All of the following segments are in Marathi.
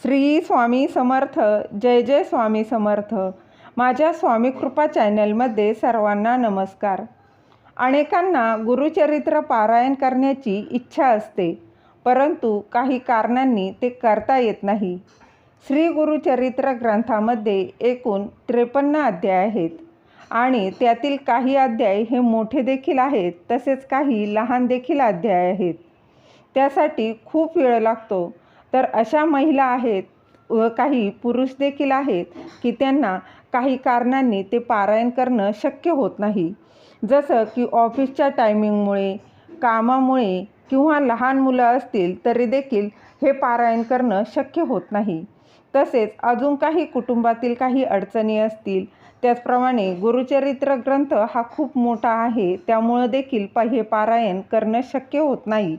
श्री स्वामी समर्थ. जय जय स्वामी समर्थ. माझ्या स्वामी कृपा चॅनलमध्ये सर्वांना नमस्कार. अनेकांना गुरुचरित्र पारायण करण्याची इच्छा असते, परंतु काही कारणांनी ते करता येत नाही. श्री गुरुचरित्र ग्रंथामध्ये एकूण 53 अध्याय आहेत आणि त्यातील काही अध्याय हे मोठे देखील आहेत, तसेच काही लहान देखील अध्याय आहेत. त्यासाठी खूप वेळ लागतो. तर अशा महिला आहेत व काही पुरुष देखील आहेत की त्यांना काही कारणांनी ते पारायण करणं शक्य होत नाही. जसं की ऑफिसच्या टायमिंगमुळे, कामामुळे किंवा लहान मुलं असतील तरी देखील हे पारायण करणं शक्य होत नाही. तसेच अजून काही कुटुंबातील काही अडचणी असतील. त्याचप्रमाणे गुरुचरित्र ग्रंथ हा खूप मोठा आहे, त्यामुळं देखील हे पारायण करणं शक्य होत नाही.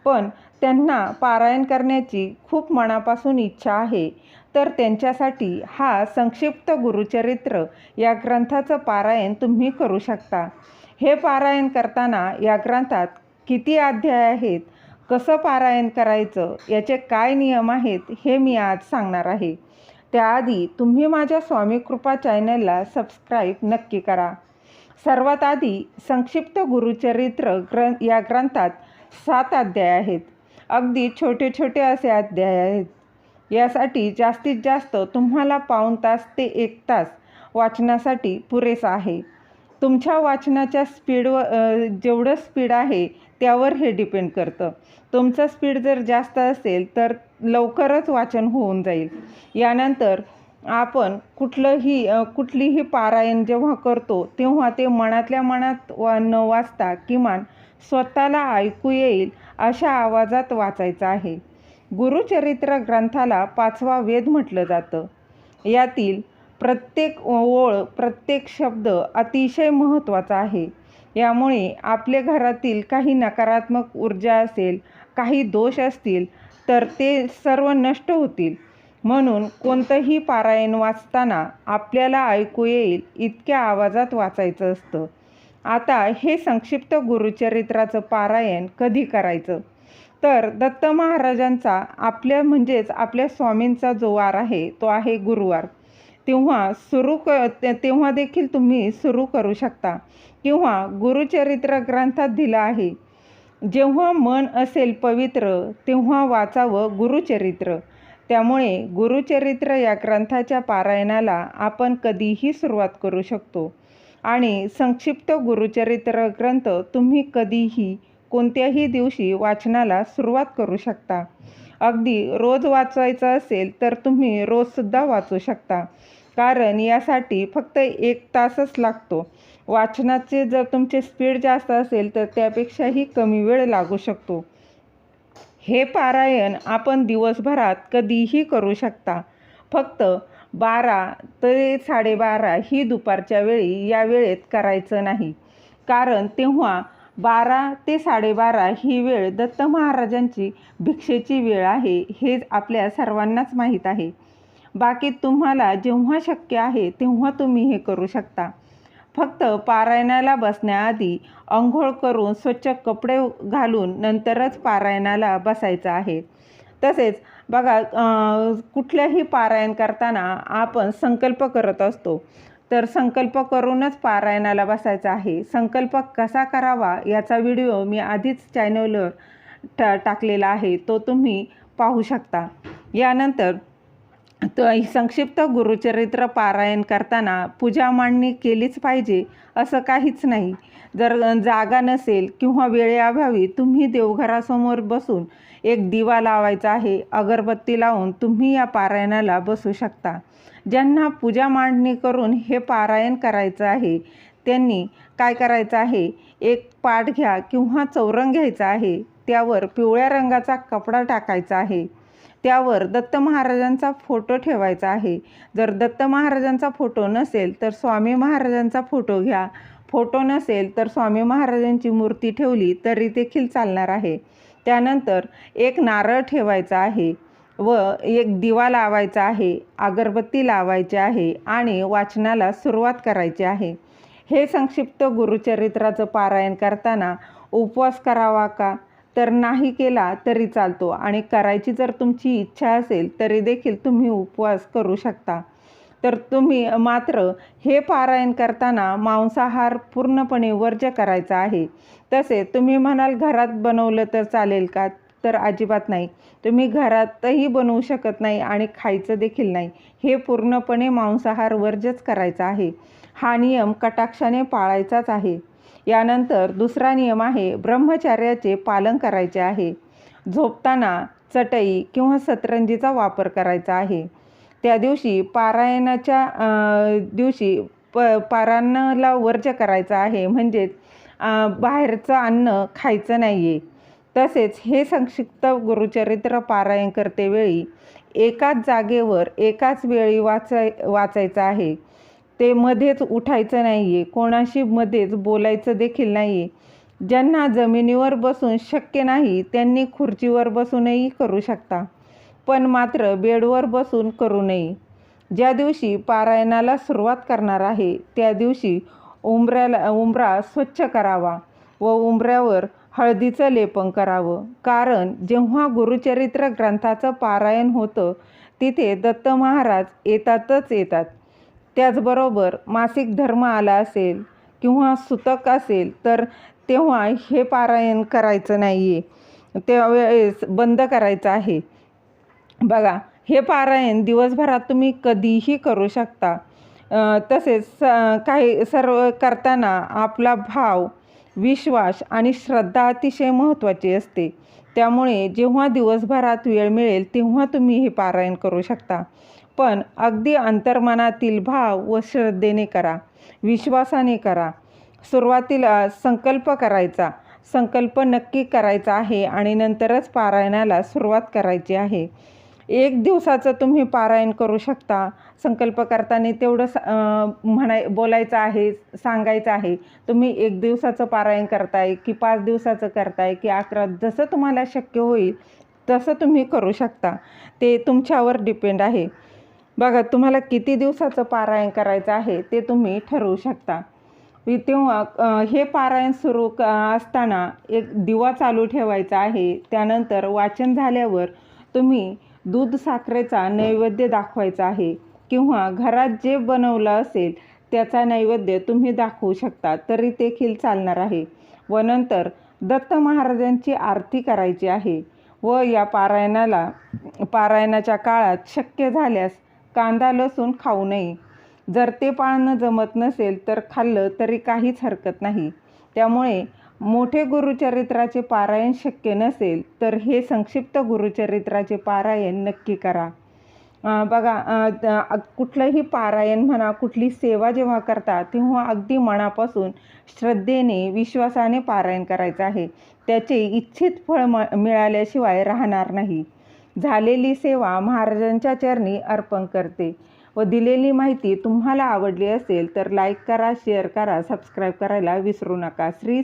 पण त्यांना पारायण करण्याची खूप मनापासून इच्छा आहे, तर त्यांच्यासाठी हा संक्षिप्त गुरुचरित्र या ग्रंथाचं पारायण तुम्ही करू शकता. हे पारायण करताना या ग्रंथात किती अध्याय आहेत, कसं पारायण करायचं, याचे काय नियम आहेत, हे मी आज सांगणार आहे. त्याआधी तुम्ही माझ्या स्वामी कृपा चॅनलला सबस्क्राईब नक्की करा. सर्वात आधी संक्षिप्त गुरुचरित्र या ग्रंथात 7 अध्याय आहेत. अगदी छोटे छोटे असे अध्याय आहेत. यासाठी जास्तीत जास्त तुम्हाला पाऊण तास ते 1 तास वाचनासाठी पुरेसा आहे. तुमच्या वाचनाच्या जेवढं स्पीड आहे त्यावर हे डिपेंड करतं. तुमचं स्पीड जर जास्त असेल तर लवकरच वाचन होऊन जाईल. यानंतर आपण कुठलीही पारायण जेव्हा करतो तेव्हा ते मनातल्या मनात न वाचता किमान स्वतःला ऐकू येईल अशा आवाजात वाचायचं आहे. गुरुचरित्र ग्रंथाला 5वा वेद म्हटलं जातं. यातील प्रत्येक ओळ, प्रत्येक शब्द अतिशय महत्त्वाचा आहे. यामुळे आपल्या घरातील काही नकारात्मक ऊर्जा असेल, काही दोष असतील तर ते सर्व नष्ट होतील. म्हणून कोणतंही पारायण वाचताना आपल्याला ऐकू येईल इतक्या आवाजात वाचायचं असतं. आता हे संक्षिप्त गुरुचरित्राचं पारायण कधी करायचं, तर दत्त महाराजांचा आपल्या स्वामींचा जो वार आहे तो आहे गुरुवार. तेव्हा देखील तुम्ही सुरू करू शकता. किंवा गुरुचरित्र ग्रंथात दिलं आहे, जेव्हा मन असेल पवित्र तेव्हा वाचावं गुरुचरित्र. त्यामुळे गुरुचरित्र या ग्रंथाच्या पारायणाला आपण कधीही सुरुवात करू शकतो. आणि संक्षिप्त गुरुचरित्र ग्रंथ तुम्ही कधीही कोणत्याही दिवशी वाचनाला सुरुवात करू शकता. अगदी रोज वाचायचं असेल तर तुम्ही रोजसुद्धा वाचू शकता, कारण यासाठी फक्त 1 तासच लागतो. वाचनाचे जर तुमचे स्पीड जास्त असेल तर त्यापेक्षाही कमी वेळ लागू शकतो. हे पारायण आपण दिवसभरात कधीही करू शकता. फक्त 12 ते 12:30 ही दुपारच्या वेळी या वेळेत करायचं नाही, कारण तेव्हा 12 ते 12:30 ही वेळ दत्त महाराजांची भिक्षेची वेळ आहे, हे आपल्या सर्वांनाच माहीत आहे. बाकी तुम्हाला जेव्हा शक्य आहे तेव्हा तुम्ही हे करू शकता. फक्त पारायणाला बसण्याआधी अंघोळ करून स्वच्छ कपडे घालून नंतरच पारायणाला बसायचं आहे. तसेच बघा, कुठल्याही पारायण करताना आपण संकल्प करत असतो, तर संकल्प करूनच पारायणाला बसायचं आहे. संकल्प कसा करावा याचा व्हिडिओ मी आधीच चॅनलवर टाकलेला आहे, तो तुम्ही पाहू शकता. यानंतर संक्षिप्त गुरुचरित्र पारायण करताना पूजा मांडणी केलीच पाहिजे असं काहीच नाही. जर जागा नसेल किंवा वेळेअभावी तुम्ही देवघरासमोर बसून एक दिवा लावायचा आहे, अगरबत्ती लावून तुम्ही या पारायणाला बसू शकता. ज्यांना पूजा मांडणी करून हे पारायण करायचं आहे त्यांनी काय करायचं आहे, एक पाट घ्या किंवा चौरंग घ्यायचा आहे. त्यावर पिवळ्या रंगाचा कपडा टाकायचा आहे. त्यावर दत्त महाराजांचा फोटो ठेवायचा आहे. जर दत्त महाराजांचा फोटो नसेल तर स्वामी महाराजांचा फोटो घ्या. फोटो नसेल तर स्वामी महाराजांची मूर्ती ठेवली तरी देखील चालणार आहे. त्यानंतर एक नारळ ठेवायचा आहे व एक दिवा लावायचा आहे, अगरबत्ती लावायची आहे आणि वाचनाला सुरुवात करायची आहे. हे संक्षिप्त गुरुचरित्राचं पारायण करताना उपवास करावा का, तर नाही केला तरी चालतो आणि करायची जर तुमची इच्छा असेल तरी देखील तुम्ही उपवास करू शकता. तर तुम्ही मात्र हे पारायण करताना मांसाहार पूर्णपणे वर्ज्य करायचा आहे. तसेच तुम्ही म्हणाल घरात बनवलं तर चालेल का? तर अजिबात नाही. तुम्ही घरातही बनवू शकत नाही आणि खायचं देखील नाही. हे पूर्णपणे मांसाहार वर्ज्यच करायचा आहे. हा नियम कटाक्षाने पाळायचाच आहे. यानंतर दुसरा नियम आहे, ब्रह्मचर्याचे पालन करायचे आहे. झोपताना चटई किंवा सतरंजीचा वापर करायचा आहे. त्या दिवशी पारायणाच्या दिवशी पारायणाला वर्ज्य करायचं आहे. म्हणजेच बाहेरचं अन्न खायचं नाही आहे. तसेच हे संक्षिप्त गुरुचरित्र पारायण करतेवेळी एकाच जागेवर एकाच वेळी वाचायचं आहे. ते मध्येच उठायचं नाही आहे. कोणाशी मध्येच बोलायचं देखील नाही आहे. ज्यांना जमिनीवर बसून शक्य नाही त्यांनी खुर्चीवर बसूनही करू शकता, पण मात्र बेडवर बसून करू नये. ज्या दिवशी पारायणाला सुरुवात करणार आहे त्या दिवशी उंबरा स्वच्छ करावा व उंबऱ्यावर हळदीचं लेपन करावं. कारण जेव्हा गुरुचरित्र ग्रंथाचं पारायण होतं तिथे दत्त महाराज येतातच येतात. त्याचबरोबर मासिक धर्म आला असेल किंवा सुतक असेल तर तेव्हा हे पारायण करायचं नाही आहे. त्यावेळेस बंद करायचं आहे. बघा, हे पारायण दिवसभरात तुम्ही कधीही करू शकता. तसेच काही सर्व करताना आपला भाव, विश्वास आणि श्रद्धा अतिशय महत्त्वाची असते. त्यामुळे जेव्हा दिवसभरात वेळ मिळेल तेव्हा तुम्ही हे पारायण करू शकता. पण अगदी अंतर्मनातील भाव व श्रद्धेने करा, विश्वासाने करा. सुरुवातीला संकल्प करायचा, संकल्प नक्की करायचा आहे आणि नंतरच पारायणाला सुरुवात करायची आहे. 1 दिवसाचं तुम्ही पारायण करू शकता. संकल्प करताना तेवढं बोलायचं आहे, सांगायचं आहे. तुम्ही 1 दिवसाचं पारायण करताय की 5 दिवसाचं करताय की 11, जसं तुम्हाला शक्य होईल तसं तुम्ही करू शकता. ते तुमच्यावर डिपेंड आहे. बघा, तुम्हाला किती दिवसाचं पारायण करायचं आहे ते तुम्ही ठरवू शकता. तेव्हा हे पारायण सुरू असताना एक दिवा चालू ठेवायचा आहे. त्यानंतर वाचन झाल्यावर तुम्ही दूध साखरेचा नैवेद्य दाखवायचा आहे किंवा घरात जे बनवलं असेल त्याचा नैवेद्य तुम्ही दाखवू शकता तरी देखील चालणार आहे. व नंतर दत्त महाराजांची आरती करायची आहे. व या पारायणाच्या काळात शक्य झाल्यास कांदा लसूण खाऊ नये. जर ते पाळणं जमत नसेल तर खाल्लं तरी काहीच हरकत नाही. त्यामुळे मोठे गुरुचरित्राचे पारायण शक्य नसेल तर हे संक्षिप्त गुरुचरित्राचे पारायण नक्की करा. बघा, कुठलंही पारायण म्हणा, कुठली सेवा जेव्हा करता तेव्हा अगदी मनापासून श्रद्धेने, विश्वासाने पारायण करायचं आहे. त्याचे इच्छित फळ मिळाल्याशिवाय राहणार नाही. झालेली सेवा महाराजांच्या चरणी अर्पण करते. व दिलेली माहिती तुम्हाला आवडली असेल तर लाईक करा, शेअर करा, सबस्क्राईब करायला विसरू नका. श्री